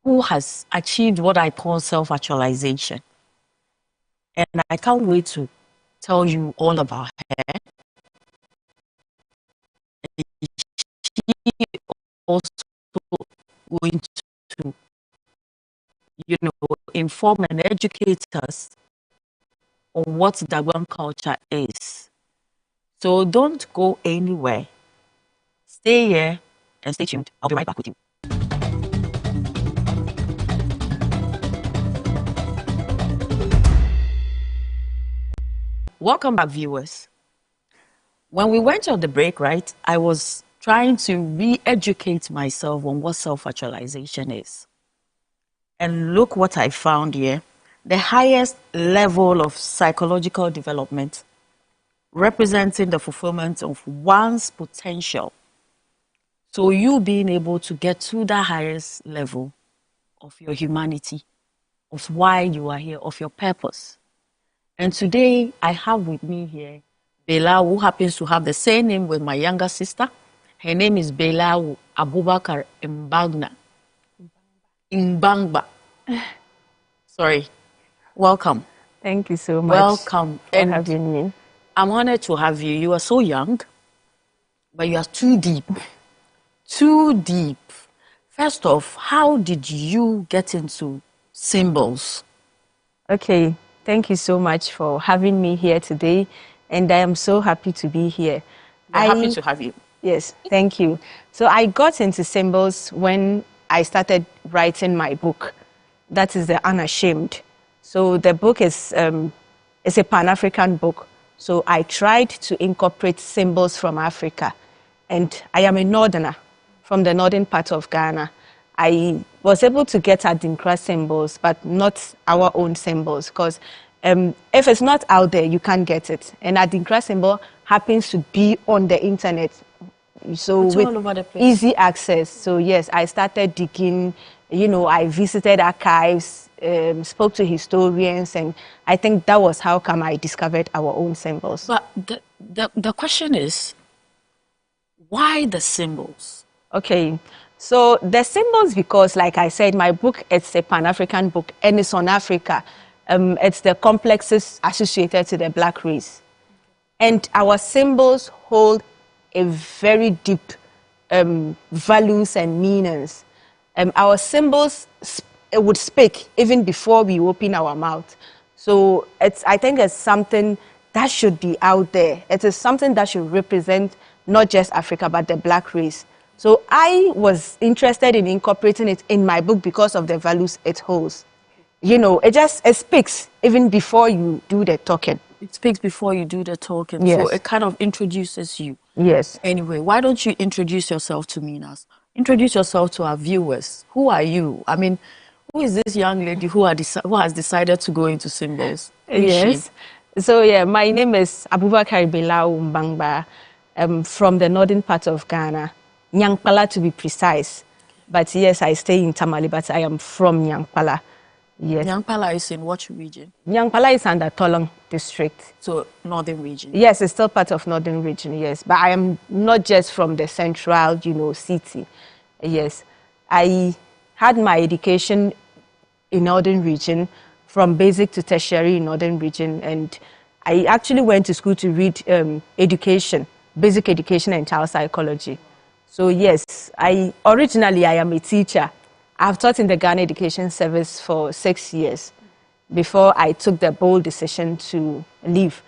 who has achieved what I call self-actualization. And I can't wait to tell you all about her. She also going to, inform and educate us on what Dagwan culture is. So don't go anywhere. Stay here and stay tuned. I'll be right back with you. Welcome back, viewers. When we went on the break, right, I was trying to re-educate myself on what self-actualization is. And look what I found here. The highest level of psychological development, representing the fulfillment of one's potential. So you being able to get to the highest level of your humanity, of why you are here, of your purpose. And today I have with me here Bella, who happens to have the same name with my younger sister. Her name is Bella Abubakar Mbangba. Sorry. Welcome. Thank you so much. Welcome for having me. I'm honored to have you. You are so young, but you are too deep. Too deep. First off, how did you get into symbols? Okay, thank you so much for having me here today, and I am so happy to be here. I'm happy to have you. Yes, thank you. So I got into symbols when I started writing my book. That is the Unashamed. So the book is a Pan-African book. So I tried to incorporate symbols from Africa. And I am a northerner from the northern part of Ghana. I was able to get Adinkra symbols, but not our own symbols, because if it's not out there, you can't get it. And Adinkra symbol happens to be on the internet. So it's with all over the place. Easy access. So yes, I started digging, I visited archives, spoke to historians, and I think that was how come I discovered our own symbols. But the question is, why the symbols? Okay, so the symbols, because like I said, my book, it's a Pan-African book and it's on Africa. It's the complexes associated to the Black race. And our symbols hold a very deep values and meanings. Our symbols would speak even before we open our mouth. So I think it's something that should be out there. It is something that should represent not just Africa, but the Black race. So I was interested in incorporating it in my book because of the values it holds. It speaks even before you do the talking. It speaks before you do the talking. Yes. So it kind of introduces you. Yes. Anyway, why don't you introduce yourself to me now? Introduce yourself to our viewers. Who are you? I mean, who is this young lady who has decided to go into symbols? Yes. So yeah, my name is Abubakar Belau Mbangba. From the northern part of Ghana, Nyankpala to be precise. But yes, I stay in Tamale, but I am from Nyankpala. Yes. Nyankpala is in what region? Nyankpala is under Tolong district. So northern region? Yes, it's still part of northern region, yes. But I am not just from the central, city. Yes. I had my education in northern region, from basic to tertiary in northern region. And I actually went to school to read education, basic education and child psychology. So yes, originally I am a teacher. I've taught in the Ghana Education Service for 6 years before I took the bold decision to leave.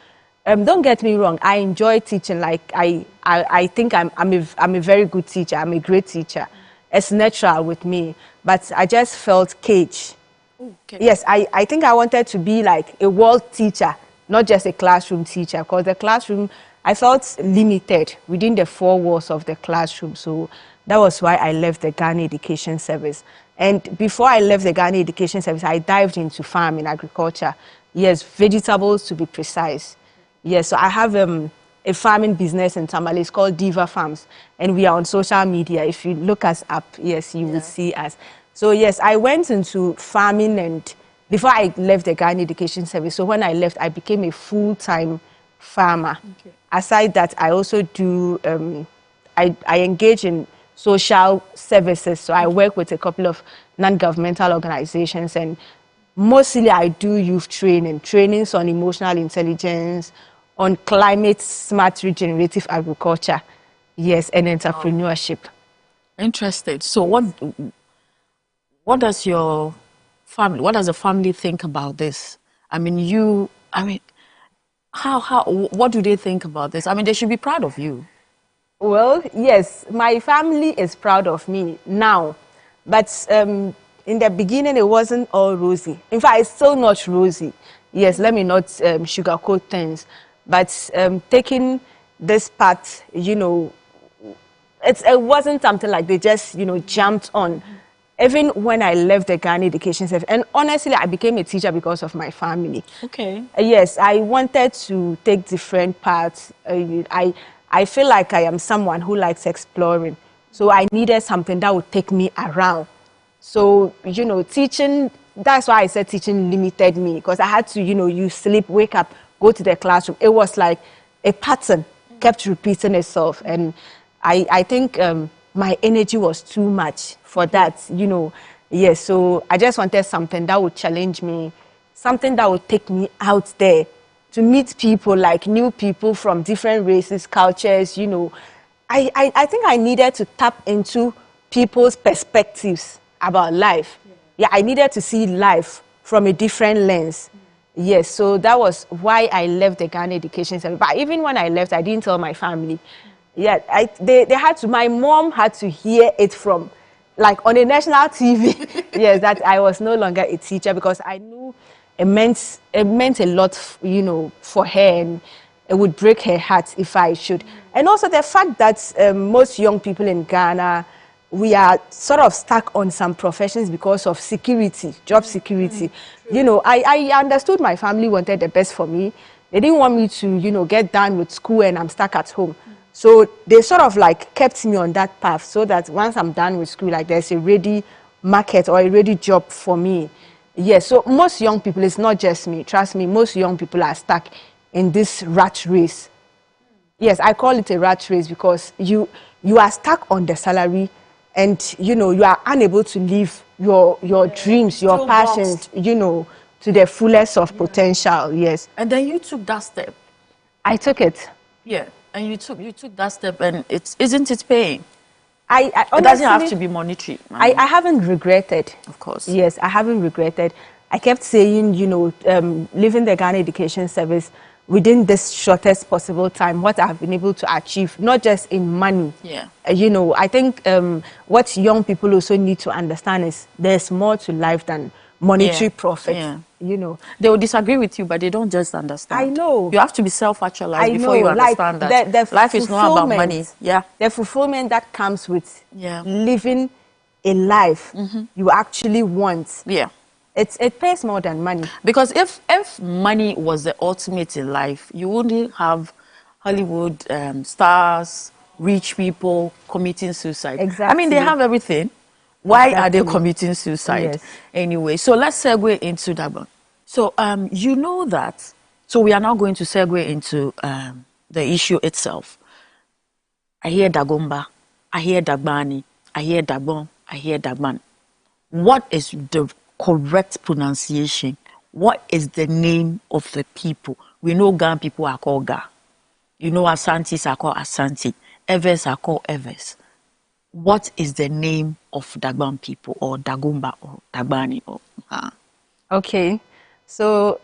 Don't get me wrong, I enjoy teaching. Like I think I'm a very good teacher. I'm a great teacher. It's natural with me, but I just felt caged. Okay. Yes, I think I wanted to be like a world teacher, not just a classroom teacher, because the classroom, I felt limited within the 4 walls of the classroom. So that was why I left the Ghana Education Service. And before I left the Ghana Education Service, I dived into farming, agriculture. Yes, vegetables to be precise. Yes, so I have a farming business in Tamale. It's called Diva Farms. And we are on social media. If you look us up, yes, you will see us. So yes, I went into farming, and before I left the Ghana Education Service, so when I left, I became a full-time farmer. Okay. Aside that, I also do, I engage in social services. So I work with a couple of non-governmental organizations, and mostly I do youth trainings on emotional intelligence, on climate smart regenerative agriculture, yes, and entrepreneurship. Interested. So what does your family, what does the family think about this? I mean, what do they think about this? I mean, they should be proud of you. Well, yes, my family is proud of me now, but in the beginning it wasn't all rosy. In fact, it's still not rosy. Yes, let me not sugarcoat things, but taking this part, it wasn't something like they just, jumped on. Even when I left the Ghana Education Service, and honestly, I became a teacher because of my family. Okay. Yes, I wanted to take different paths. I feel like I am someone who likes exploring. So I needed something that would take me around. So, teaching, that's why I said teaching limited me, because I had to, you sleep, wake up, go to the classroom. It was like a pattern, kept repeating itself. And I think my energy was too much for that, Yes, so I just wanted something that would challenge me, something that would take me out there to meet people, like new people from different races, cultures, I think I needed to tap into people's perspectives about life. Yeah, I needed to see life from a different lens. Yes, so that was why I left the Ghana Education Center. But even when I left, I didn't tell my family. Yeah, they had to, my mom had to hear it from, like on a national TV, yes, that I was no longer a teacher, because I knew it meant a lot, for her, and it would break her heart if I should. And also the fact that most young people in Ghana, we are sort of stuck on some professions because of security, job security. I understood my family wanted the best for me. They didn't want me to, get done with school and I'm stuck at home. So they sort of like kept me on that path, so that once I'm done with school, like there's a ready market or a ready job for me. Yes, so most young people, it's not just me, trust me, most young people are stuck in this rat race. Yes, I call it a rat race because you are stuck on the salary, and you are unable to live your dreams, your Still passions, to the fullest of potential. Yes. And then you took that step. I took it. Yeah. And you took that step, and isn't it paying? I It doesn't have honestly, to be monetary. I haven't regretted. Of course. Yes, I haven't regretted. I kept saying, leaving the Ghana Education Service within this shortest possible time, what I've been able to achieve, not just in money. Yeah. I think what young people also need to understand is there's more to life than monetary profit. Yeah. They will disagree with you, but they don't just understand. I know. You have to be self-actualized before you understand like that life is not about money. Yeah. The fulfillment that comes with Yeah. living a life you actually want. Yeah. It pays more than money. Because if money was the ultimate in life, you wouldn't have Hollywood stars, rich people committing suicide. Exactly. I mean, they have everything. Why are they Exactly. committing suicide? Yes. Anyway, so let's segue into that one. So you know that. So we are now going to segue into the issue itself. I hear Dagomba, I hear Dagbani, I hear Dagbon, I hear Dagban. What is the correct pronunciation? What is the name of the people? We know Gan people are called Ga. You know Asantis are called Asanti. Evers are called Evers. What is the name of Dagban people, or Dagomba, or Dagbani? Okay. So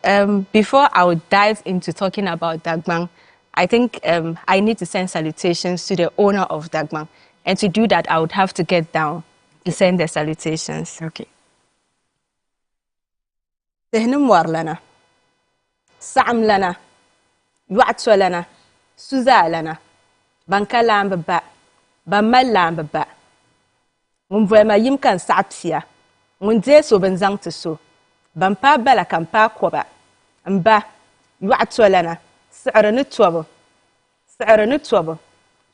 before I would dive into talking about Dagban, I think I need to send salutations to the owner of Dagban. And to do that, I would have to get down to send the salutations. Okay. Tehnum war lana, Sam lana, Yuatso lana, Suza lana, Banka lamba ba, Bama lamba ba. Mumvema yim kan sapsia, Munde so benzang to so, Bampa bala kampa kwaba, Mba, Yuatso lana, Saranu twabo,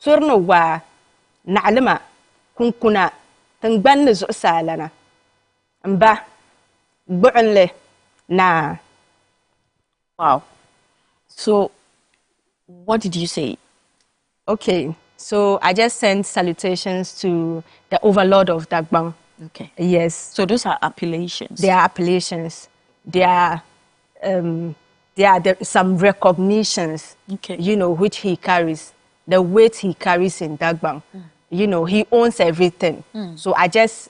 Turno wa, Nalima, Kunkuna, Tangban zusa lana, Mba, Bu'nle. Nah. Wow. So, what did you say? Okay. So I just sent salutations to the overlord of Dagbang. Okay. Yes. So those are appellations. They are appellations. They are some recognitions, Okay. you know, which he carries, the weight he carries in Dagbang. You know, he owns everything. So I just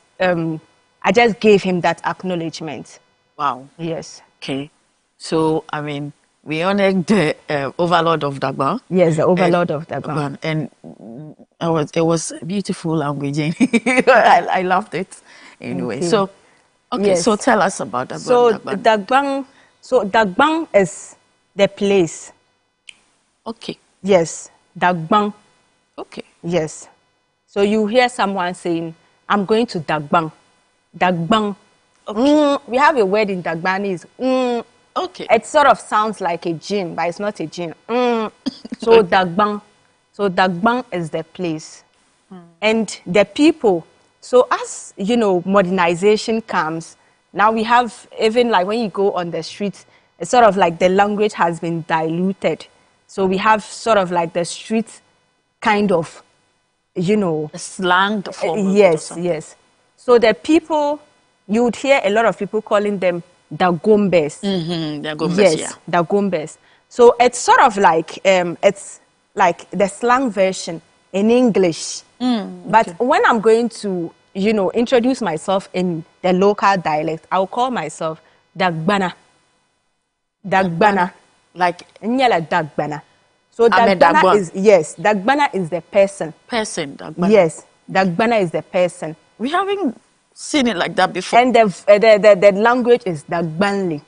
gave him that acknowledgement. Wow. Yes. Okay. So, I mean, we honored the overlord of Dagban. Yes, the overlord of Dagbang. And it was beautiful language. I loved it. Anyway, Thank you. so, okay, so Yes. tell us about Dagban. So Dagban. Dagbang is the place. Okay. Yes, Dagbang. Okay. Yes. So you hear someone saying, I'm going to Dagbang. Dagbang. Okay. We have a word in Dagbani Okay. it sort of sounds like a gin, but it's not a gin. So Okay. Dagbang. So Dagbang is the place. And the people. So as, you know, modernization comes, now we have, even like when you go on the streets, it's sort of like the language has been diluted. So we have sort of like the street kind of, you know. The slang form of it or Yes, something. yes. So the people, you would hear a lot of people calling them Dagombes. The Gombes, Yes, yeah. Dagombes. So it's sort of like, it's like the slang version in English. But when I'm going to, you know, introduce myself in the local dialect, I'll call myself Dagbana. Dagbana. Like Nyala Dagbana. So I'm a Dagbana Dagban. is, yes, Dagbana is the person. person, Dagban. Yes, Dagbana is the person. We haven't seen it like that before. And the language is Dagbanli.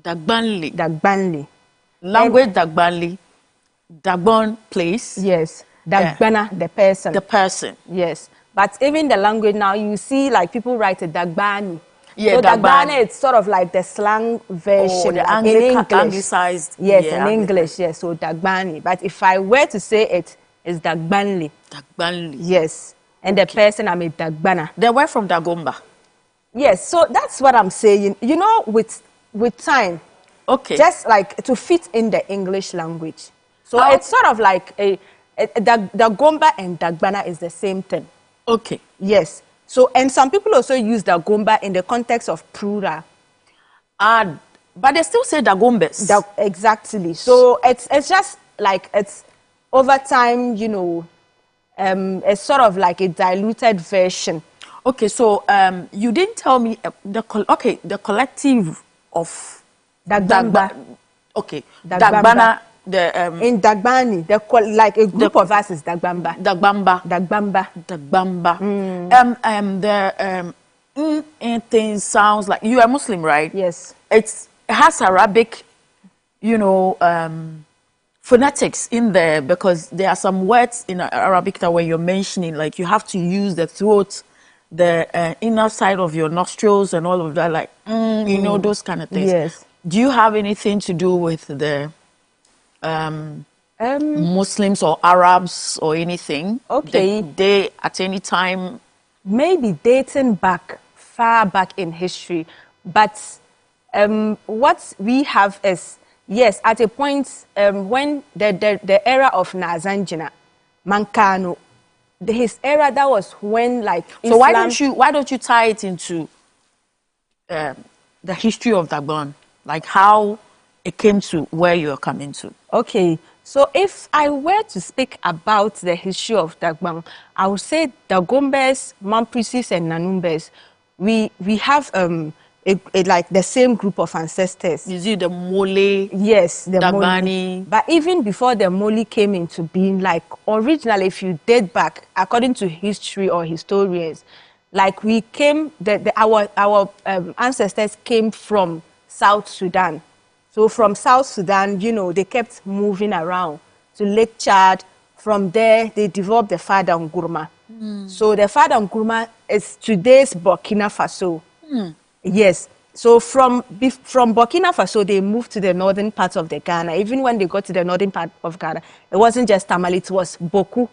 Dagbanli. Dagbanli. Language Dagbanli. Dagbon place. Yes. Dagbana, the person. The person. Yes. But even the language now, you see like people write it Dagbani. Yeah, so Dagbani. Dagbani, it's sort of like the slang version. the like in English. anglicized. Yes, yeah, in English, yes. So Dagbani. But if I were to say it, it's Dagbanli. Dagbanli. Yes. And the person, I'm a Dagbana. They were from Dagomba. Yes, so that's what I'm saying. You know, with time, Okay. just like to fit in the English language. So How- it's sort of like Dagomba and Dagbana is the same thing. Okay. Yes. So, and some people also use Dagomba in the context of plural. But they still say Dagombes. Exactly. So it's just like it's over time, you know, it's sort of like a diluted version. Okay, so you didn't tell me the collective of Dagbamba. Okay, Dagbamba. Dagbana. The In Dagbani, like a group of us is Dagbamba. Dagbamba. Dagbamba. Dagbamba. The thing sounds like you are Muslim, right? Yes. It has Arabic, you know, phonetics in there because there are some words in Arabic that when you're mentioning, like you have to use the throat, the inner side of your nostrils and all of that, like, you know, those kind of things. Yes. Do you have anything to do with the Muslims or Arabs or anything? Okay. They at any time. Maybe dating back, far back in history. But what we have is, yes, at a point when the era of Nazanjina, Mankano, his era, that was when like So Islam, why don't you tie it into the history of Dagon, like how it came to where you're coming to? Okay, so if I were to speak about the history of Dagbang, I would say Dagombes, Mamprisis, and Nanumbes, we have like the same group of ancestors. Is it the Mole? Yes, the Dagbani. Moli. But even before the Moli came into being, like originally, if you date back, according to history or historians, like we came, our ancestors came from South Sudan. So from South Sudan, you know, they kept moving around to Lake Chad. From there, they developed the Fada Ngurma. So the Fada Ngurma is today's Burkina Faso. Yes. So from Burkina Faso, they moved to the northern part of the Ghana. Even when they got to the northern part of Ghana, it wasn't just Tamale, it was Boku.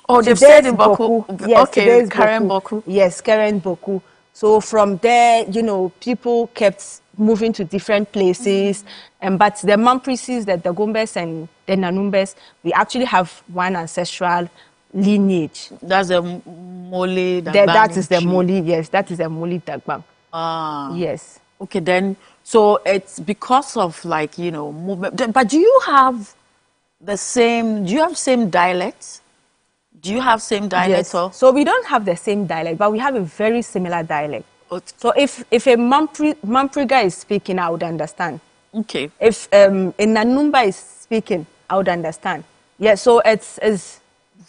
Oh, they've Today's said in Boku. Yes, Okay, today's Karen Boku. Yes, Karen Boku. So from there, you know, people kept moving to different places. But the Mamprises, the Dagombes, and the Nanumbes, we actually have one ancestral lineage. That's a Mole That Dagbani is the tree. Moli, yes, that is the Moli Dagbang. Ah. Yes. Okay, then, so it's because of like, you know, movement. But do you have same dialects? Do you have same dialects Yes. or? So we don't have the same dialect, but we have a very similar dialect. Okay. So if a Mampriga is speaking, I would understand. Okay. If a Nanumba is speaking, I would understand. Yeah, so it's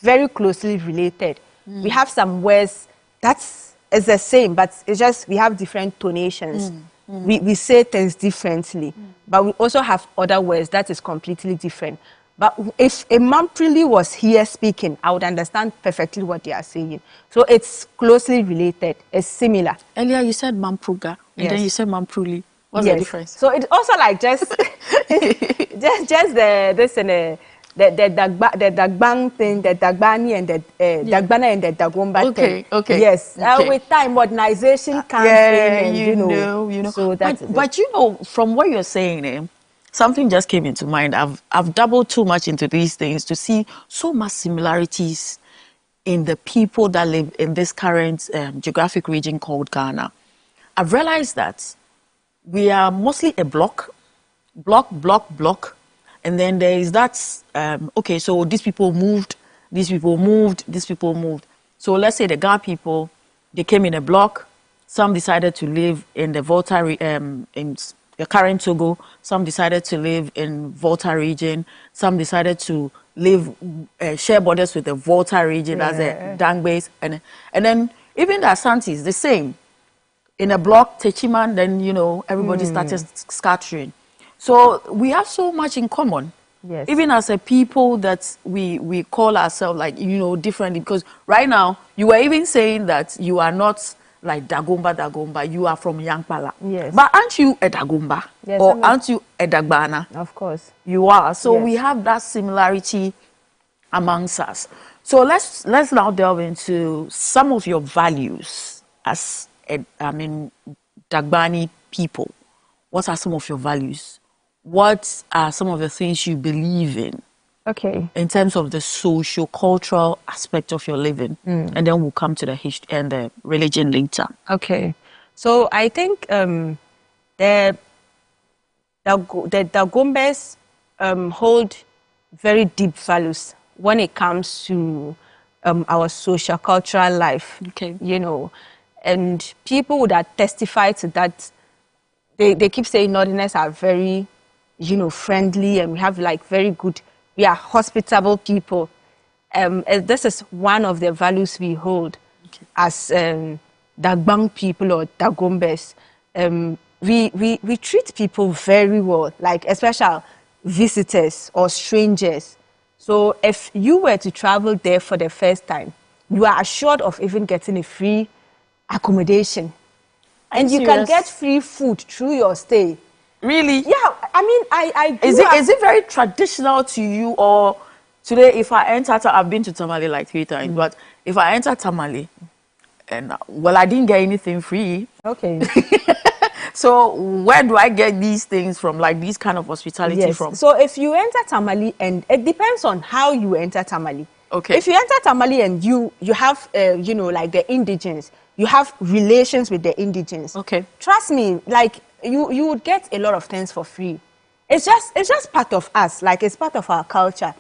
very closely related. We have some words that's is the same, but it's just we have different tonations. We say things differently, but we also have other words that is completely different. But if a Mamprili was here speaking, I would understand perfectly what they are saying. So it's closely related. It's similar. Earlier you said Mampruga, and then Yes. you said Mampruli. What's the Yes. difference? So it's also like just just the Dagbang thing, the Dagbani and the Dagbana and the Dagomba Okay, thing. okay, Yes. okay. With time, modernization comes Yeah, in, and you know. So that's it. But you know, from what you're saying, something just came into mind. I've doubled too much into these things to see so much similarities in the people that live in this current geographic region called Ghana. I've realized that we are mostly a block, and then there is that. Okay, so these people moved, these people moved, these people moved. So let's say the Ga people, they came in a block. Some decided to live in the Volta, in the current Togo. Some decided to live in Volta region. Some decided to live, share borders with the Volta region as a Dangbase, and then even the Asantis, the same. In a block, Techiman, then, you know, everybody started scattering. So we have so much in common. Yes. Even as a people that we call ourselves, like, you know, differently. Because right now, you were even saying that you are not like Dagomba, you are from Yankpala. Yes. But aren't you a Dagomba? Yes, Or aren't you a Dagbana? Of course. You are. So Yes. we have that similarity amongst us. So let's now delve into some of your values as Dagbani people. What are some of your values? What are some of the things you believe Okay. in terms of the socio-cultural aspect of your living? And then we'll come to the history and the religion later. Okay. So I think the Dagombes hold very deep values when it comes to our social cultural life. Okay. You know, and people would have testified to that. They keep saying Northerners are very, you know, friendly, and we have like we are hospitable people. And this is one of the values we hold as Dagbang people or Dagombes. We treat people very well, like especially visitors or strangers. So if you were to travel there for the first time, you are assured of even getting a free accommodation. And you can get free food through your stay. Really? Yeah, I mean, I Is it very traditional to you, or today if I enter, I've been to Tamale like 3 times, but if I enter Tamale, and well, I didn't get anything free. Okay. So where do I get these things from, like these kind of hospitality from? So if you enter Tamale, and it depends on how you enter Tamale. Okay. If you enter Tamale and you have, you know, like the indigents, you have relations with the indigents. Okay. Trust me, like you would get a lot of things for free. It's just part of us, like it's part of our culture.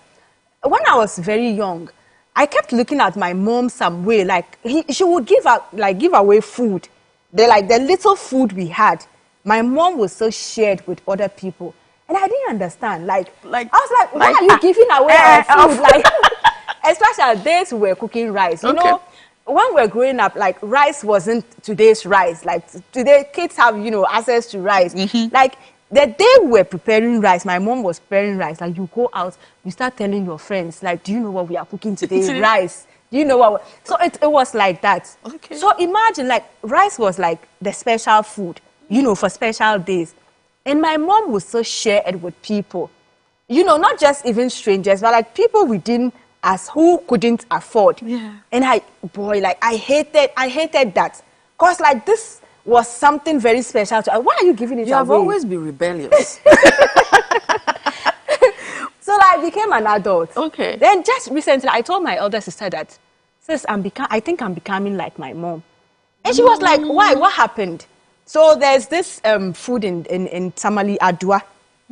When I was very young, I kept looking at my mom some way, like she would give away food. The little food we had, my mom was so shared with other people, and I didn't understand. Like I was like, why are you giving away our food? Like, especially days we were cooking rice. You know, when we were growing up, like rice wasn't today's rice. Like today, kids have, you know, access to rice. Like the day we were preparing rice, my mom was preparing rice. Like you go out, you start telling your friends, like, do you know what we are cooking today? Rice. Do you know what? So it was like that. Okay. So imagine, like, rice was like the special food, you know, for special days. And my mom was so shared with people, you know, not just even strangers, but like people within us who couldn't afford. Yeah. And I hated that. Because like this was something very special to us. Why are you giving it You away? have always been rebellious. So I became an adult. Okay. Then just recently, I told my elder sister that, sis, I think I'm becoming like my mom. And she was like, why? What happened? So there's this food in Tamale, Adwa.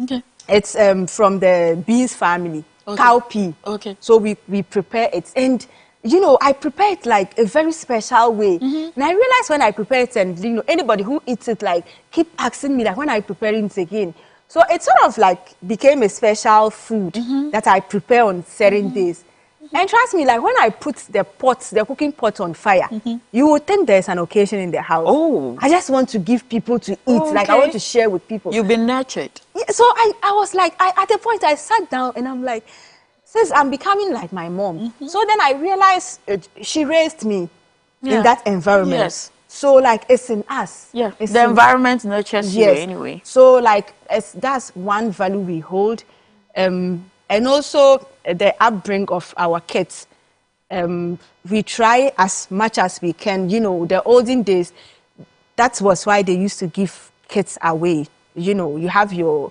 Okay. It's from the beans family, Okay. cowpea. Okay. So we prepare it. And, you know, I prepare it like a very special way. And I realized when I prepare it, and, you know, anybody who eats it, like, keep asking me, like, when I prepare it again. So it sort of like became a special food that I prepare on certain days. And trust me, like when I put the cooking pot on fire, you would think there's an occasion in the house. Oh. I just want to give people to eat. Oh, Like I okay. want to share with people. You've been nurtured. Yeah, so I was like, at the point I sat down and I'm like, sis, I'm becoming like my mom. So then I realized she raised me Yeah. in that environment. Yes. So like it's in us. Yeah. It's The in- environment nurtures you Yes. anyway. So like that's one value we hold. And also the upbringing of our kids. We try as much as we can. You know, the olden days, that was why they used to give kids away. You know, you have your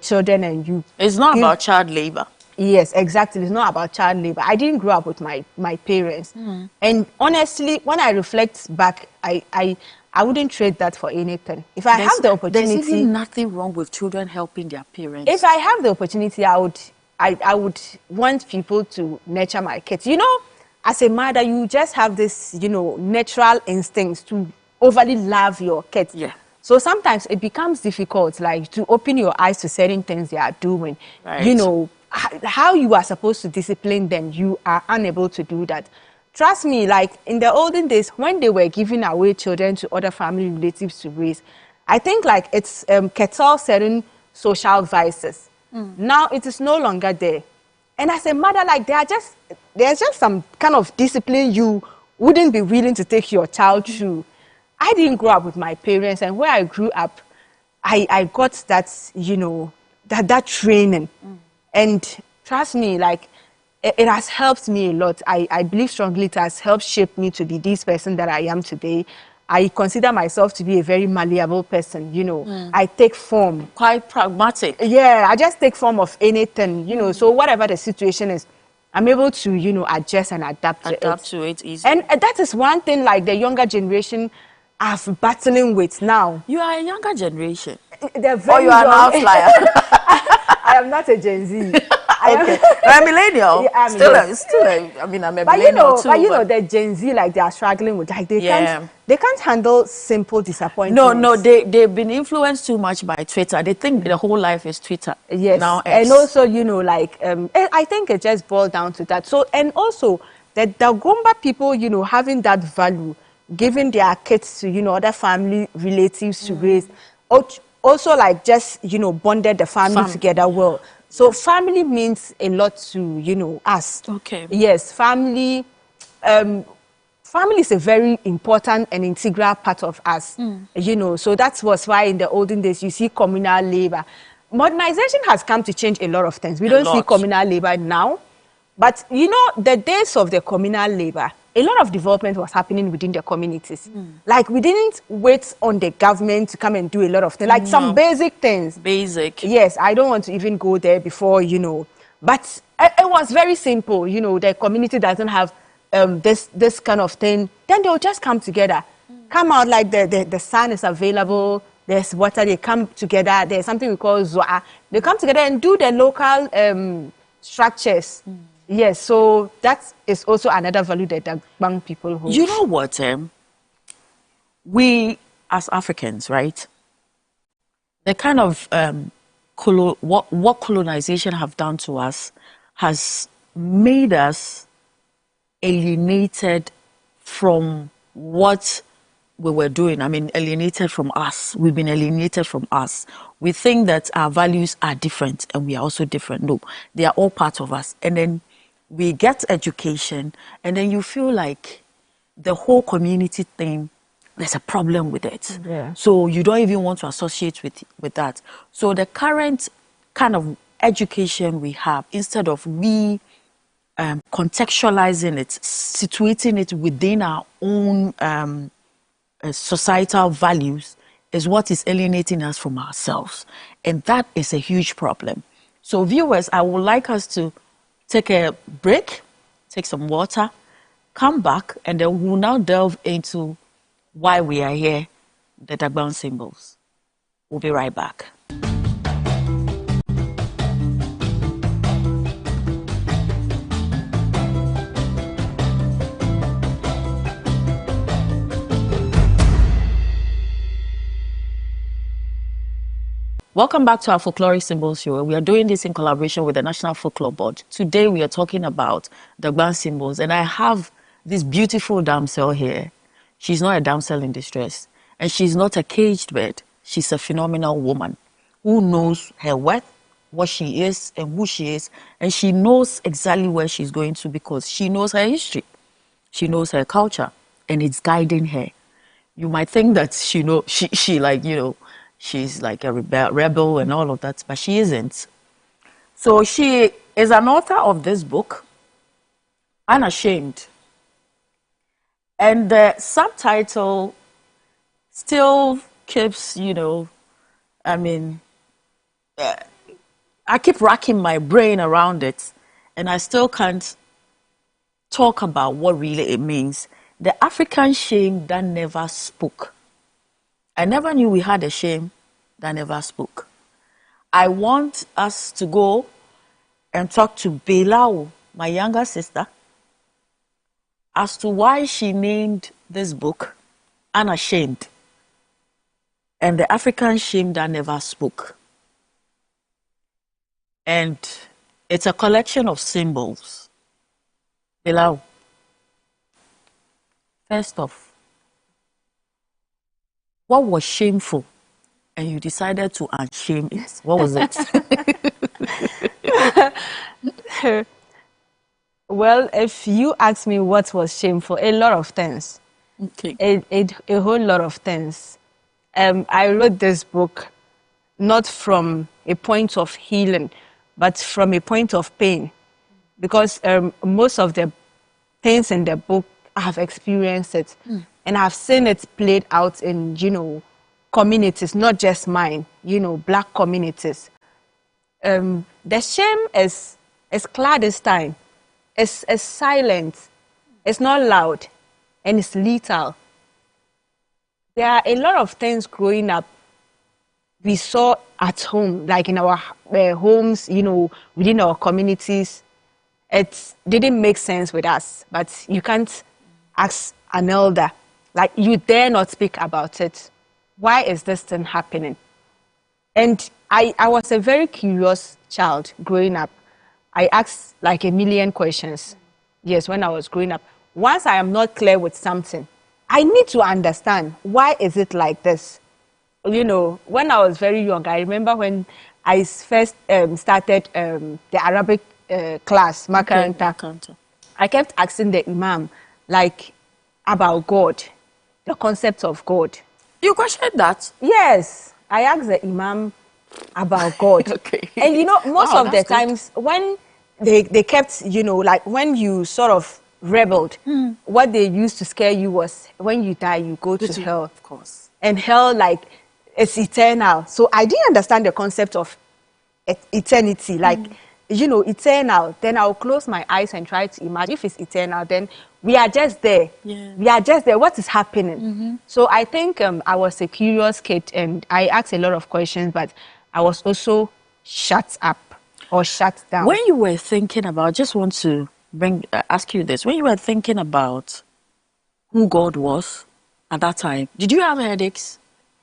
children and you... It's not give- about child labor. Yes, exactly. It's not about child labor. I didn't grow up with my parents. And honestly, when I reflect back, I wouldn't trade that for anything. If I have the There's opportunity... even nothing wrong with children helping their parents. If I have the opportunity, I would want people to nurture my kids. You know, as a mother, you just have this, you know, natural instincts to overly love your kids. Yeah. So sometimes it becomes difficult, like, to open your eyes to certain things they are doing. Right. You know, how you are supposed to discipline them, you are unable to do that. Trust me, like, in the olden days, when they were giving away children to other family relatives to raise, I think, like, it's curtailed certain social vices. Now it is no longer there. And as a mother, like, there's just some kind of discipline you wouldn't be willing to take your child through. I didn't grow up with my parents, and where I grew up, I got that, you know, that training. And trust me, like, it has helped me a lot. I believe strongly it has helped shape me to be this person that I am today. I consider myself to be a very malleable person, you know. I take form. Quite pragmatic. Yeah, I just take form of anything, you know. So whatever the situation is, I'm able to, you know, adjust and adapt To it easily. And that is one thing, like, the younger generation are battling with now. You are a younger generation. They're Or very you are an young. outlier. I am not a Gen Z. Okay. I'm a millennial. Yeah, I'm I mean, I'm a But you millennial know, too. but you know, the Gen Z, like, they are struggling with, like, they Yeah. can't handle simple disappointment. No, they've been influenced too much by Twitter. They think the whole life is Twitter. Yes, Now and X. also, you know, like, I think it just boiled down to that. So, and also, the Gomba people, you know, having that value, giving their kids to, you know, other family relatives to raise, also, like, just, you know, bonded the family together well. So family means a lot to, you know, us. Okay. Yes, family is a very important and integral part of us. You know, so that was why in the olden days you see communal labor. Modernization has come to change a lot of things. We don't see communal labor now. But, you know, the days of the communal labor, a lot of development was happening within the communities. Like, we didn't wait on the government to come and do a lot of things, like some basic things. Basic. Yes, I don't want to even go there before, you know. But it was very simple. You know, the community doesn't have this kind of thing. Then they'll just come together. Come out, like, the sun is available. There's water. They come together. There's something we call zoa. They come together and do the local structures. Yes, so that is also another value that the young people hold. You know what? We, as Africans, right? The kind of what colonization have done to us has made us alienated from what we were doing. I mean, alienated from us. We've been alienated from us. We think that our values are different and we are also different. No, they are all part of us. And then we get education, and then you feel like the whole community thing, there's a problem with it. Yeah. So you don't even want to associate with that. So the current kind of education we have, instead of we contextualizing it, situating it within our own societal values is what is alienating us from ourselves. And that is a huge problem. So, viewers, I would like us to take a break, take some water, come back, and then we'll now delve into why we are here, the Dagbon symbols. We'll be right back. Welcome back to our Folkloric Symbols Show. We are doing this in collaboration with the National Folklore Board. Today we are talking about the Dagbon symbols, and I have this beautiful damsel here. She's not a damsel in distress, and she's not a caged bird. She's a phenomenal woman who knows her worth, what she is, and who she is, and she knows exactly where she's going to because she knows her history. She knows her culture, and it's guiding her. You might think that she she's like a rebel and all of that, but she isn't. So she is an author of this book, Unashamed. And the subtitle still keeps, I keep racking my brain around it, and I still can't talk about what really it means. The African shame that never spoke. I never knew we had a shame that never spoke. I want us to go and talk to Belao, my younger sister, as to why she named this book Unashamed and the African shame that never spoke. And it's a collection of symbols. Belao, first off, what was shameful and you decided to unshame it? What was it? Well, if you ask me what was shameful, a lot of things. Okay. A whole lot of things. I wrote this book not from a point of healing, but from a point of pain. Because most of the things in the book, I have experienced it. And I've seen it played out in, communities, not just mine, Black communities. The shame is clear this time. It's silent. It's not loud. And it's lethal. There are a lot of things growing up we saw at home, like in our homes, within our communities. It didn't make sense with us, but you can't ask an elder. Like, you dare not speak about it. Why is this thing happening? And I was a very curious child growing up. I asked like a million questions. Yes, when I was growing up. Once I am not clear with something, I need to understand, why is it like this? When I was very young, I remember when I first started the Arabic class, Makaranta. I kept asking the Imam, about God. The concept of God. You questioned that? Yes. I asked the Imam about God. Okay. And most of the times when they kept, when you sort of rebelled, what they used to scare you was when you die, you go to hell. Of course. And hell, it's eternal. So I didn't understand the concept of eternity. Eternal. Then I'll close my eyes and try to imagine if it's eternal, then we are just there. Yeah. We are just there. What is happening? So I think I was a curious kid and I asked a lot of questions, but I was also shut up or shut down. When you were thinking about, I just want to ask you this. When you were thinking about who God was at that time, did you have headaches?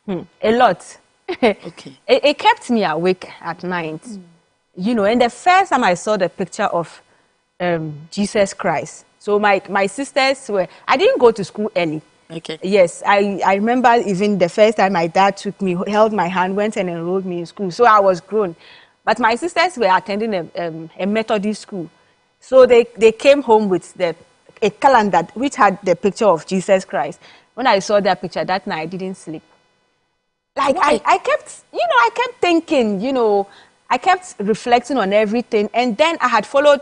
A lot. Okay. It kept me awake at night. And the first time I saw the picture of Jesus Christ, so my sisters I didn't go to school early. Okay. Yes, I remember even the first time my dad took me, held my hand, went and enrolled me in school. So I was grown. But my sisters were attending a Methodist school. So they came home with a calendar which had the picture of Jesus Christ. When I saw that picture that night, I didn't sleep. I kept thinking, I kept reflecting on everything. And then I had followed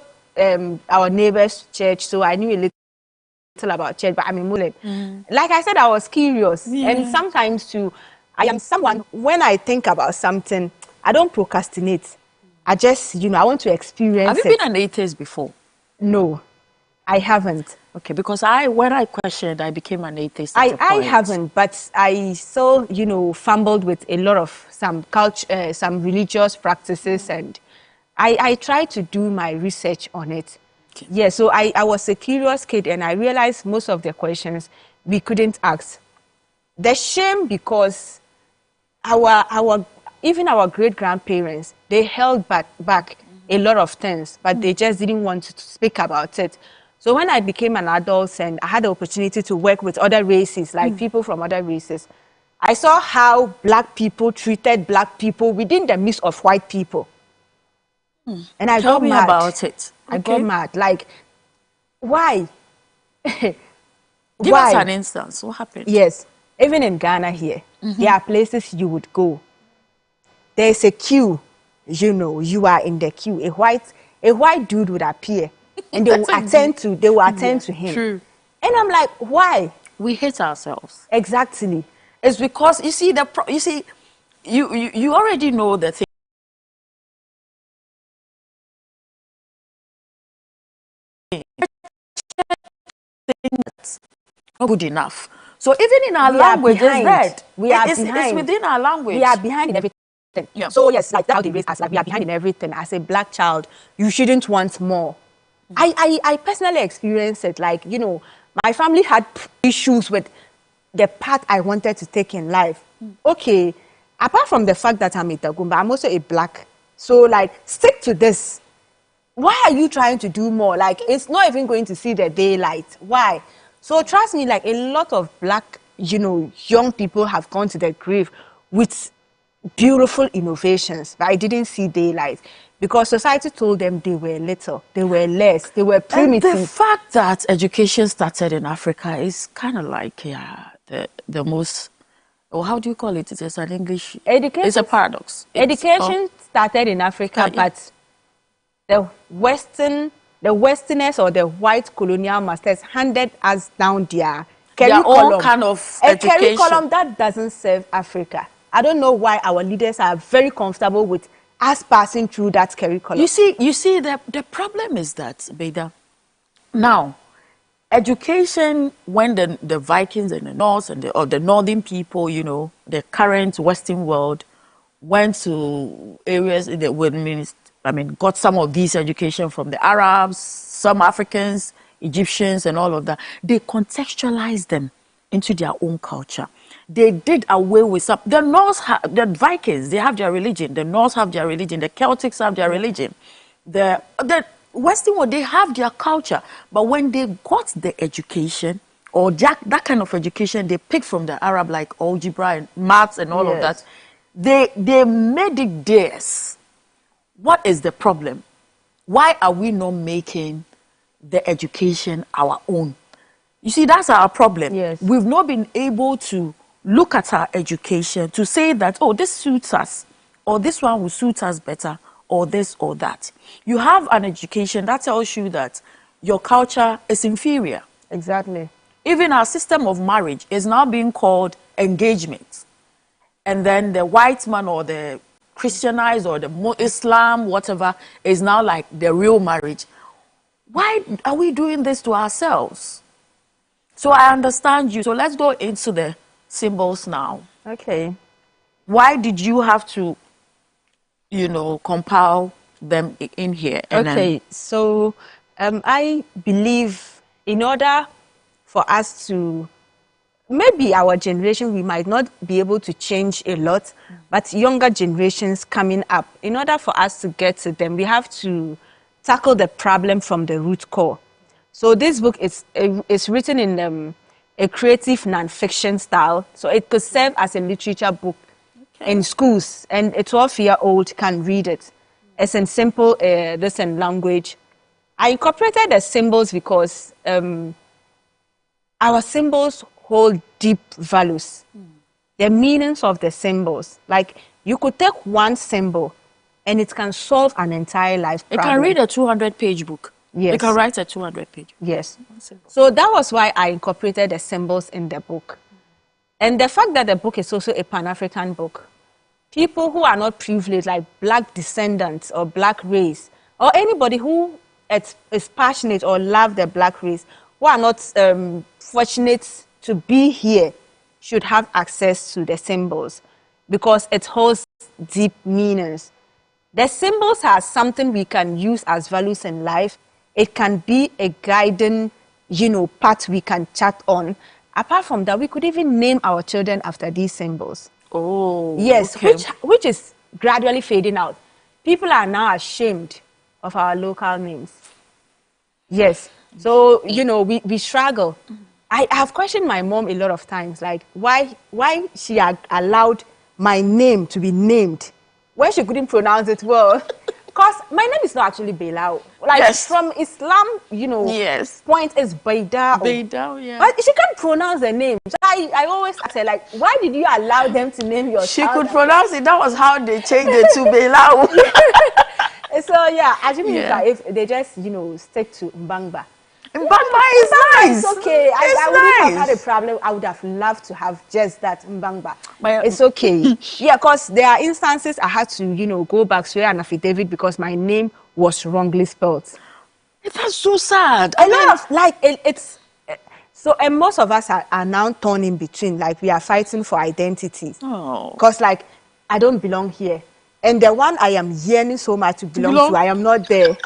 our neighbor's church, so I knew a little little about church, but I'm a Muslim. Like I said, I was curious. And sometimes too, I am someone, when I think about something, I don't procrastinate. I just, I want to experience Have you been an atheist before? No, I haven't. Okay, because when I questioned, I became an atheist at a I point. haven't, but I still, fumbled with a lot of some culture, some religious practices, and I try to do my research on it. Okay. Yeah, so I was a curious kid, and I realized most of the questions we couldn't ask. The shame because even our great grandparents, they held back a lot of things, but they just didn't want to speak about it. So when I became an adult and I had the opportunity to work with other races, like people from other races, I saw how black people treated black people within the midst of white people. And I Tell got me mad. about it. I got mad. Like, why? Give us an instance. What happened? Yes. Even in Ghana here, there are places you would go. There's a queue, you are in the queue. A white dude would appear and they will attend to him. True. And I'm like, why? We hate ourselves. Exactly. It's because you already know the thing. That's not good enough. So even in our language, it's there. It's within our language. We are behind in everything. Yeah. So yes, like that's how they raise us. Like we are behind in everything. As a black child, you shouldn't want more. I personally experienced it. Like, my family had issues with the path I wanted to take in life. Okay, apart from the fact that I'm a Tagumba, I'm also a black. So like, stick to this. Why are you trying to do more? Like, it's not even going to see the daylight. Why? So trust me, like a lot of black, young people have gone to the grave with beautiful innovations, but I didn't see daylight because society told them they were little, they were less, they were primitive. And the fact that education started in Africa is kind of like the most, or how do you call it? It's an English. Education, it's a paradox. Education started in Africa, but the Westerners or the white colonial masters handed us down their curriculum. Own kind of education. A curriculum that doesn't serve Africa. I don't know why our leaders are very comfortable with us passing through that curriculum. You see, the problem is that, Beda, now, education, when the Vikings and the North or the northern people, the current Western world, went to areas that would got some of these education from the Arabs, some Africans, Egyptians, and all of that. They contextualized them into their own culture. They did away with some. The Norse, the Vikings, they have their religion. The Norse have their religion. The Celtics have their religion. The Western world, they have their culture. But when they got the education, or that kind of education they picked from the Arab, like algebra and maths and all of that, they made it theirs. What is the problem? Why are we not making the education our own? You see, that's our problem. Yes. We've not been able to look at our education to say that, oh, this suits us, or this one will suit us better, or this or that. You have an education that tells you that your culture is inferior. Exactly. Even our system of marriage is now being called engagement. And then the white man or the Christianized or the Islam, whatever, is now like the real marriage. Why are we doing this to ourselves? So I understand you. So let's go into the symbols now. Okay. Why did you have to, compile them in here? And so I believe in order for us to, maybe our generation, we might not be able to change a lot, but younger generations coming up, in order for us to get to them, we have to tackle the problem from the root core. So this book is written in a creative non-fiction style, so it could serve as a literature book in schools, and a 12-year-old can read it. It's in simple listen language. I incorporated the symbols because our symbols hold deep values. The meanings of the symbols. Like, you could take one symbol and it can solve an entire life problem. It can read a 200-page book. You can Yes. write a 200-page. Yes. So that was why I incorporated the symbols in the book. And the fact that the book is also a Pan-African book, people who are not privileged, like black descendants or black race, or anybody who is passionate or love the black race, who are not fortunate to be here, should have access to the symbols because it holds deep meanings. The symbols are something we can use as values in life. It can be a guiding, path we can chat on. Apart from that, we could even name our children after these symbols. Oh, Yes, okay. which is gradually fading out. People are now ashamed of our local names. Yes. So, we struggle. I have questioned my mom a lot of times, like why she had allowed my name to be named when she couldn't pronounce it well. Because my name is not actually Belao. Like Yes. from Islam, Yes. point is Baida. Beidao, yeah. But she can't pronounce the name. So I always ask her, like, why did you allow them to name your She child? could pronounce it. That was how they changed it to Beilao. So yeah, assuming Yeah. if they just, stick to Mbangba. Mbamba is nice. It's okay. I wouldn't have had a nice. problem. I would have loved to have just that Mbangba. My- It's okay. Yeah, because there are instances I had to, go back, swear an affidavit because my name was wrongly spelled. That's so sad. A lot of, like, it's... So, and most of us are now torn in between. Like, we are fighting for identity. Oh. Because, like, I don't belong here. And the one I am yearning so much to belong belong? to, I am not there.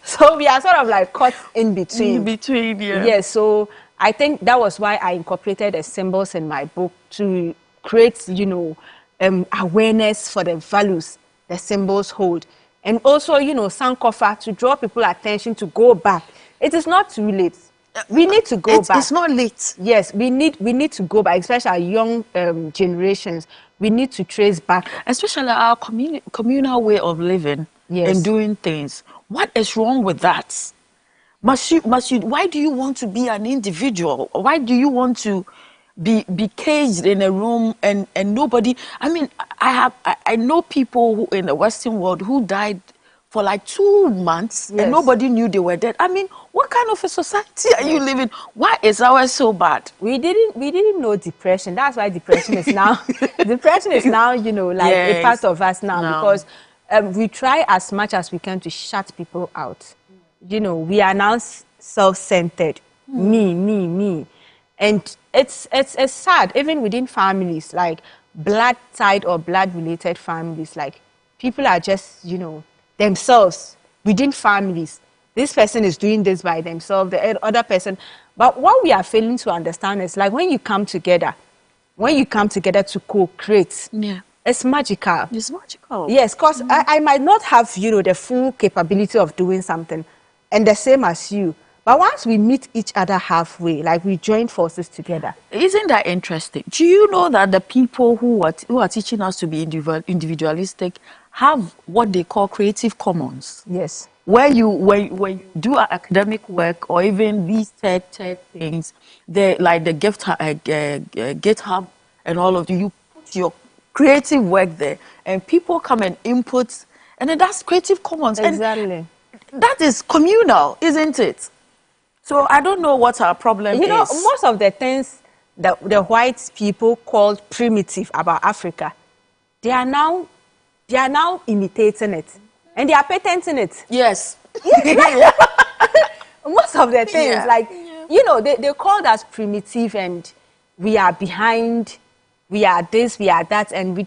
So we are sort of like caught in between. In between, yeah. Yes, so I think that was why I incorporated the symbols in my book to create, awareness for the values the symbols hold. And also, Sankofa, to draw people attention to go back. It is not too late. We need to go back. It's not late. Yes, we need to go back, especially our young generations. We need to trace back. Especially our communal way of living Yes. and doing things. What is wrong with that? Why do you want to be an individual? Why do you want to be caged in a room and nobody? I mean, I know people who in the Western world who died for like 2 months Yes. and nobody knew they were dead. I mean, what kind of a society are you living? Why is ours so bad? We didn't know depression. That's why depression is now depression is now, like a Yes. part of us now No. because we try as much as we can to shut people out. We are now self-centered. Me. And it's sad, even within families, like blood tied or blood related families, like people are just, themselves within families. This person is doing this by themselves, the other person. But what we are failing to understand is like when you come together to co-create, Yeah. it's magical. It's magical. Yes, because I might not have, the full capability of doing something, and the same as you. But once we meet each other halfway, like we join forces together. Isn't that interesting? Do you know that the people who are teaching us to be individualistic have what they call Creative Commons? Yes. Where when you do academic work or even these tech things, like the GitHub and all of you put your creative work there, and people come and input, and then that's Creative Commons. Exactly. And that is communal, isn't it? So I don't know what our problem is. Most of the things that the white people called primitive about Africa, they are now imitating it, and they are patenting it. Yes. Most of the things, Yeah. like, they called us primitive and we are behind, we are this, we are that, and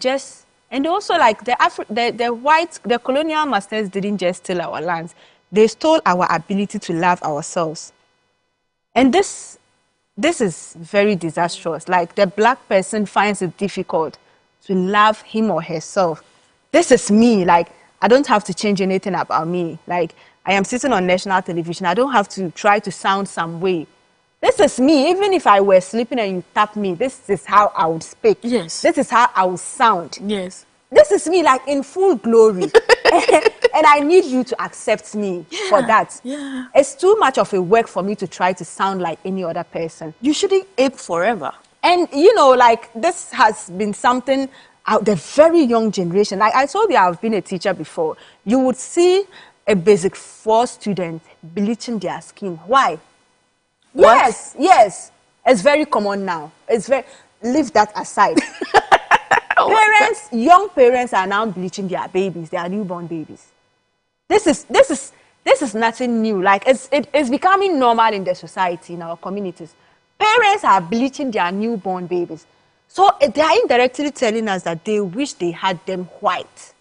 and also like the colonial masters didn't just steal our lands, they stole our ability to love ourselves. And this is very disastrous. Like the black person finds it difficult to love him or herself. This is me. Like I don't have to change anything about me. Like I am sitting on national television. I don't have to try to sound some way. This is me. Even if I were sleeping and you tap me, this is how I would speak. Yes. This is how I would sound. Yes. This is me, like in full glory. And I need you to accept me for that. Yeah. It's too much of a work for me to try to sound like any other person. You shouldn't ape forever. And, like this has been something out the very young generation. Like I told you, I've been a teacher before. You would see a basic 4 student bleaching their skin. Why? What? Yes, yes. It's very common now. It's very, leave that aside. Oh my God. Parents, young parents are now bleaching their babies, their newborn babies. This is nothing new. Like it's becoming normal in the society, in our communities. Parents are bleaching their newborn babies. So they are indirectly telling us that they wish they had them white.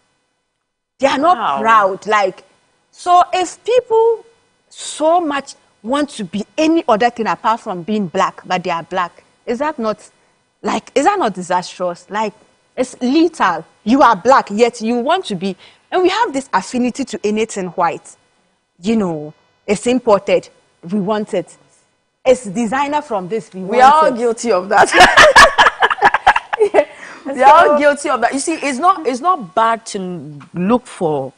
They are not Wow. proud. Like, so if people so much want to be any other thing apart from being black, but they are black, is that not disastrous? Like, it's lethal. You are black, yet you want to be, and we have this affinity to anything white. You know, it's imported. We want it. It's designer from this. We are all guilty of that. We are all guilty of that. You see, it's not bad to look for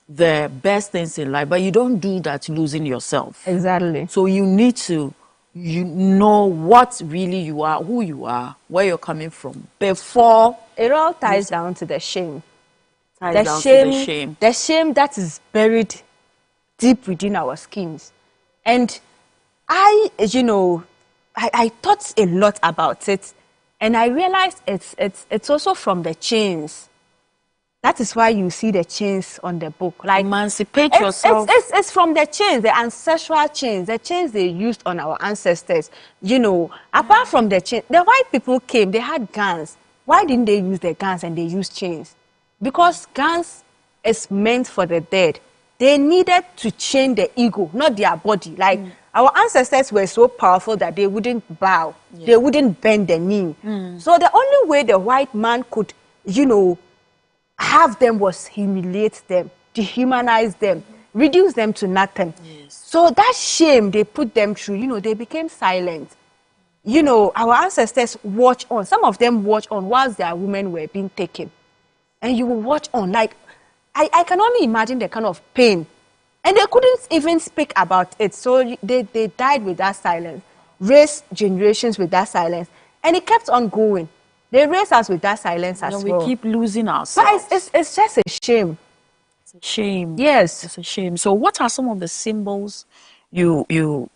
the best things in life, but you don't do that losing yourself. Exactly. So you need to, you know what really you are, who you are, where you're coming from before. It all ties down to the shame. Ties down to the shame. The shame that is buried deep within our skins. And I thought a lot about it, and I realized it's also from the chains. That is why you see the chains on the book. Like, emancipate yourself. It's from the chains, the ancestral chains, the chains they used on our ancestors. You know, apart from the chains, the white people came, they had guns. Why didn't they use the guns and they used chains? Because guns is meant for the dead. They needed to chain the ego, not their body. Like, our ancestors were so powerful that they wouldn't bow. Yeah. They wouldn't bend the knee. So the only way the white man could, have them was humiliate them, dehumanize them, reduce them to nothing. Yes. So that shame they put them through, they became silent. Our ancestors watch on. Some of them watch on whilst their women were being taken. And you will watch on. Like, I can only imagine the kind of pain. And they couldn't even speak about it. So they died with that silence, raised generations with that silence. And it kept on going. They raised us with that silence as well. We keep losing ourselves. So it's just a shame. It's a shame. Yes. It's a shame. So what are some of the symbols you want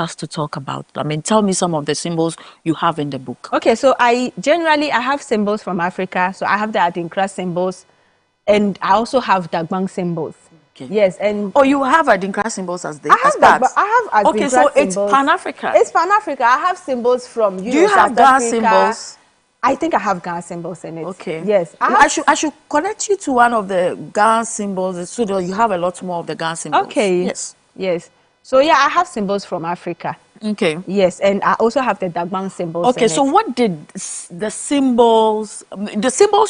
us to talk about? I mean, tell me some of the symbols you have in the book. Okay, so I have symbols from Africa. So I have the Adinkra symbols, and I also have Dagbang symbols. Okay. Yes, and you have Adinkra symbols as the I have Adinkra okay, so symbols. it's Pan-African. It's Pan-Africa. I have symbols from Do you have Ghana symbols? I think I have Ghana symbols in it. Okay. Yes. I should connect you to one of the Ghana symbols so that you have a lot more of the Ghana symbols. Okay. Yes. Yes. So yeah, I have symbols from Africa. Okay. Yes, and I also have the Dagbang symbols. Okay, so what did the symbols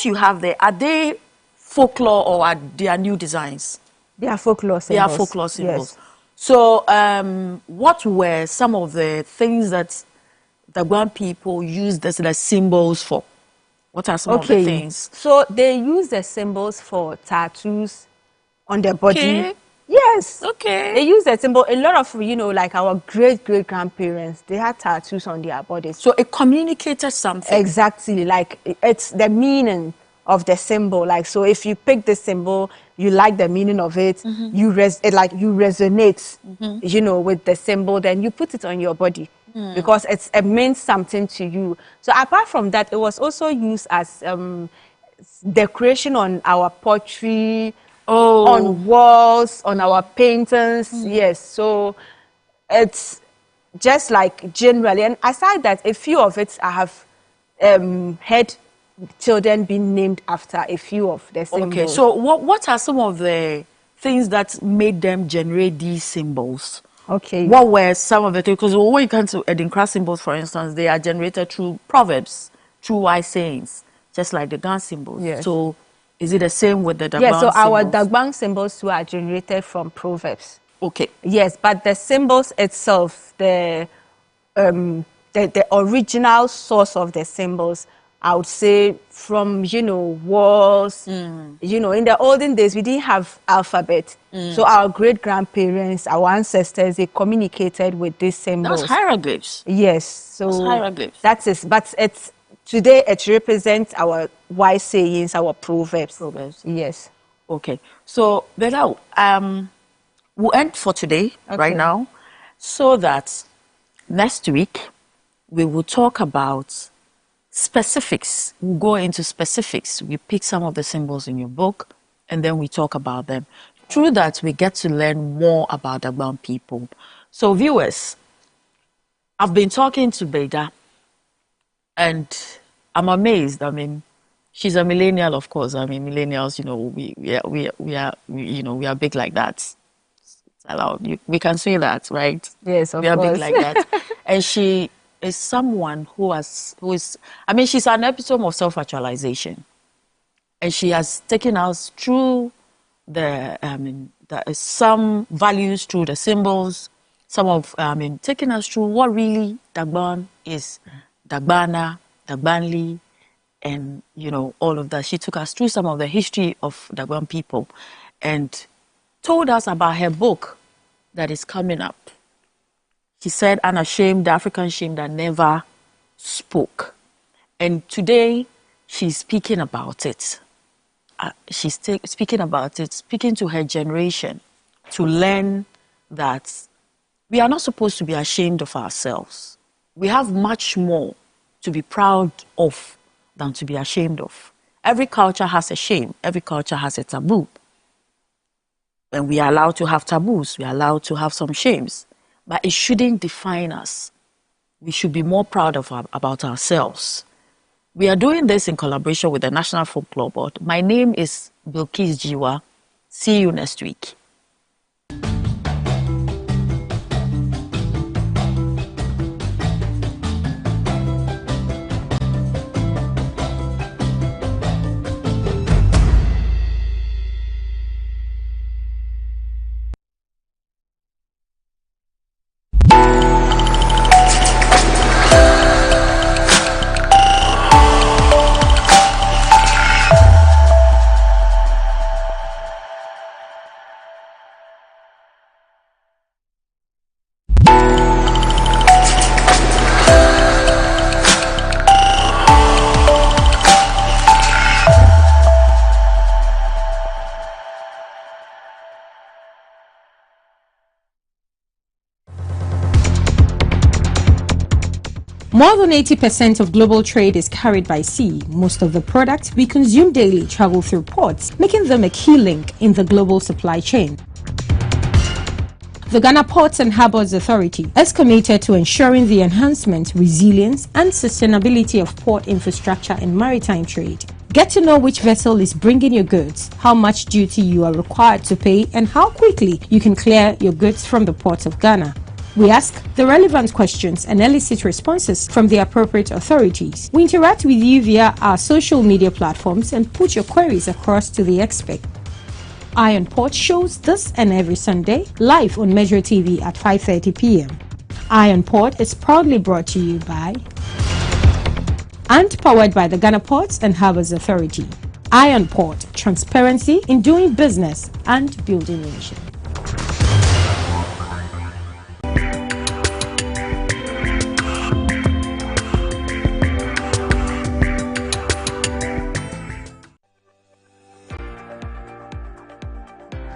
you have there, are they folklore or are they new designs? They are folklore symbols. They are folklore symbols. Yes. So what were some of the things that the Guam people used as the symbols for? What are some of the things? So they use the symbols for tattoos on their body. Okay. Yes. Okay. They use that symbol. A lot of, like our great-great-grandparents, they had tattoos on their bodies. So it communicated something. Exactly. Like, it's the meaning of the symbol. Like, so if you pick the symbol, you like the meaning of it, you resonate, with the symbol, then you put it on your body because it means something to you. So apart from that, it was also used as decoration on our pottery, on walls, on our paintings. Yes, so it's just like generally. And aside that, a few of it I have heard children being named after a few of the symbols. Okay, so what are some of the things that made them generate these symbols? Okay. What were some of the things? Because when you come to Edinkra symbols, for instance, they are generated through proverbs, through wise sayings, just like the Gan symbols. Yes. So is it the same with the Dagbang symbols? Yes, so our symbols? Dagbang symbols too are generated from proverbs. Okay. Yes, but the symbols itself, the original source of the symbols, I would say from, walls. In the olden days, we didn't have alphabet. So our great-grandparents, our ancestors, they communicated with these symbols. That's hieroglyphs. Yes. So that's hieroglyphs. That's it. But today it represents our wise sayings, our proverbs. Proverbs. Yes. Okay. So, Bella, we'll end for today, right Okay. now, so that next week we will talk about specifics. We'll go into specifics. We pick some of the symbols in your book and then we talk about them. Through that, we get to learn more about the Dagbon people. So, viewers, I've been talking to Beda and I'm amazed. I mean, she's a millennial, of course. I mean, millennials, we are big like that. It's allowed. We can say that, right? Yes, We of are big course. like that. And she is someone who is, I mean, she's an epitome of self-actualization. And she has taken us through some values through the symbols, taking us through what really Dagbon is, Dagbana, Dagbanli, and all of that. She took us through some of the history of Dagbon people, and told us about her book that is coming up. She said, "Unashamed, the African shame that never spoke," and today she's speaking about it. Speaking about it, speaking to her generation to learn that we are not supposed to be ashamed of ourselves. We have much more to be proud of than to be ashamed of. Every culture has a shame. Every culture has a taboo. And we are allowed to have taboos. We are allowed to have some shames. But it shouldn't define us. We should be more proud about ourselves. We are doing this in collaboration with the National Folklore Board. My name is Bilkis Jiwa. See you next week. More than 80% of global trade is carried by sea. Most of the products we consume daily travel through ports, making them a key link in the global supply chain. The Ghana Ports and Harbours Authority is committed to ensuring the enhancement, resilience and sustainability of port infrastructure and maritime trade. Get to know which vessel is bringing your goods, how much duty you are required to pay and how quickly you can clear your goods from the ports of Ghana. We ask the relevant questions and elicit responses from the appropriate authorities. We interact with you via our social media platforms and put your queries across to the expert. Iron Port shows this and every Sunday live on Metro TV at 5:30 p.m. Iron Port is proudly brought to you by and powered by the Ghana Ports and Harbours Authority. Iron Port, transparency in doing business and building nation.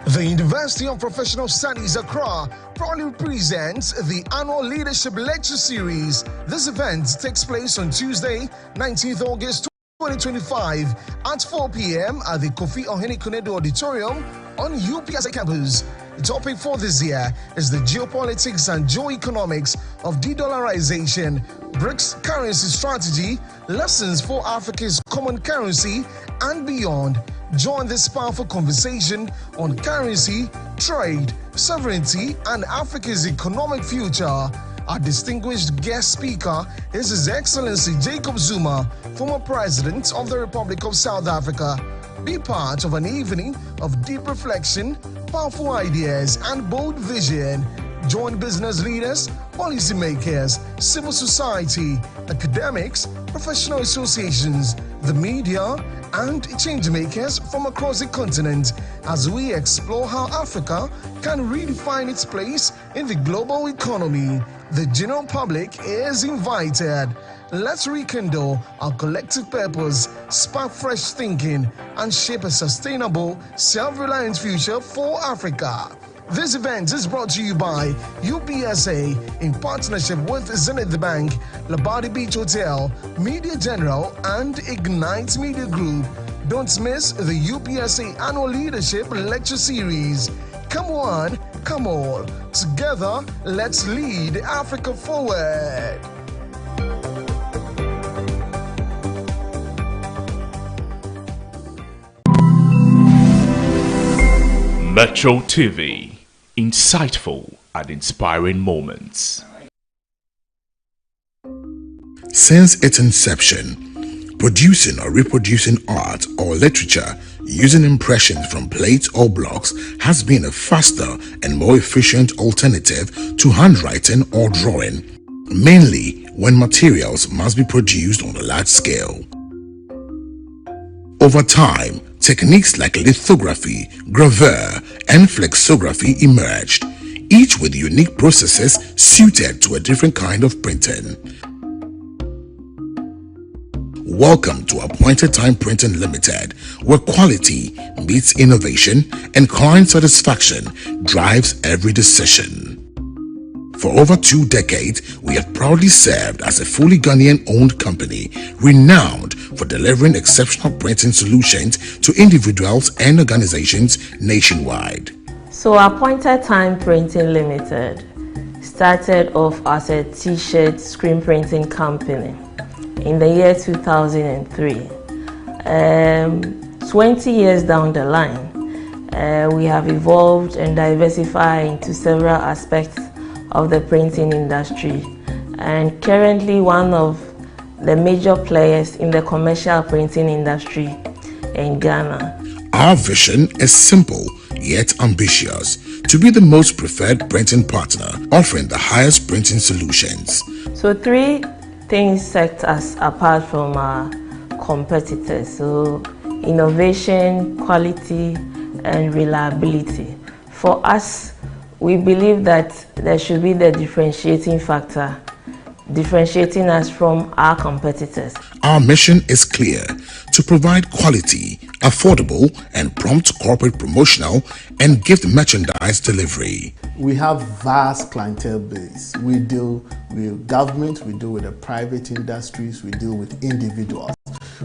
The University of Professional Studies Accra proudly presents the annual Leadership Lecture Series. This event takes place on Tuesday, 19th August 2025 at 4 p.m. at the Kofi Ohene Konedo Auditorium on UPSA campus. The topic for this year is the geopolitics and geoeconomics of de-dollarization, BRICS currency strategy, lessons for Africa's common currency, and beyond. Join this powerful conversation on currency, trade, sovereignty, and Africa's economic future. Our distinguished guest speaker is His Excellency Jacob Zuma, former President of the Republic of South Africa. Be part of an evening of deep reflection, powerful ideas, and bold vision. Join business leaders, policymakers, civil society, academics, professional associations, the media, and changemakers from across the continent as we explore how Africa can redefine its place in the global economy. The general public is invited. let's rekindle our collective purpose, spark fresh thinking, and shape a sustainable, self-reliant future for Africa. This event is brought to you by UPSA in partnership with Zenith Bank, Labadi Beach Hotel, Media General, and Ignite Media Group. Don't miss the UPSA Annual Leadership Lecture Series. Come on, come all. Together, let's lead Africa forward. Metro TV, insightful and inspiring moments. Since its inception, producing or reproducing art or literature using impressions from plates or blocks has been a faster and more efficient alternative to handwriting or drawing, mainly when materials must be produced on a large scale. Over time, techniques like lithography, gravure, and flexography emerged, each with unique processes suited to a different kind of printing. Welcome to Appointed Time Printing Limited, where quality meets innovation and client satisfaction drives every decision. For over 2 decades, we have proudly served as a fully Ghanaian-owned company, renowned for delivering exceptional printing solutions to individuals and organizations nationwide. So Appointed Time Printing Limited started off as a t-shirt screen printing company in the year 2003. 20 years down the line, we have evolved and diversified into several aspects of the printing industry, and currently one of the major players in the commercial printing industry in Ghana. Our vision is simple yet ambitious: to be the most preferred printing partner offering the highest printing solutions. So 3 things set us apart from our competitors: so innovation, quality, and reliability. For us, we believe that there should be the differentiating factor, differentiating us from our competitors. Our mission is clear: to provide quality, affordable, and prompt corporate promotional and gift merchandise delivery. We have vast clientele base. We deal with government, we deal with the private industries, we deal with individuals.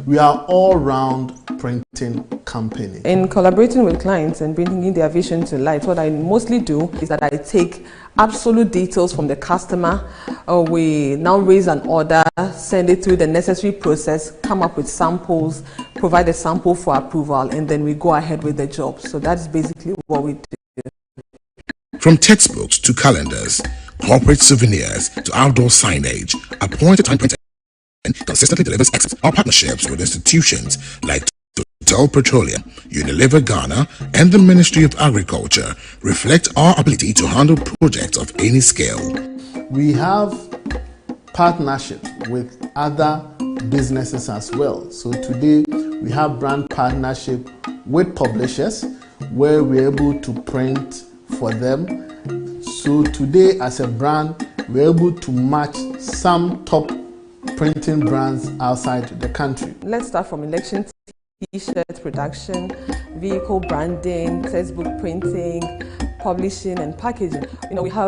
We are all-round printing company. In collaborating with clients and bringing their vision to light, what I mostly do is that I take absolute details from the customer. We now raise an order, send it through the necessary process, come up with samples, provide a sample for approval, and then we go ahead with the job. So that's basically what we do. From textbooks to calendars, corporate souvenirs to outdoor signage, Appointed Time Printing consistently delivers excellence. Our partnerships with institutions like Total Petroleum, Unilever Ghana, and the Ministry of Agriculture reflect our ability to handle projects of any scale. We have partnerships with other businesses as well. So today we have brand partnership with publishers where we're able to print for them. So today as a brand, we're able to match some top printing brands outside the country. Let's start from election t-shirt production, vehicle branding, textbook printing, publishing and packaging. We have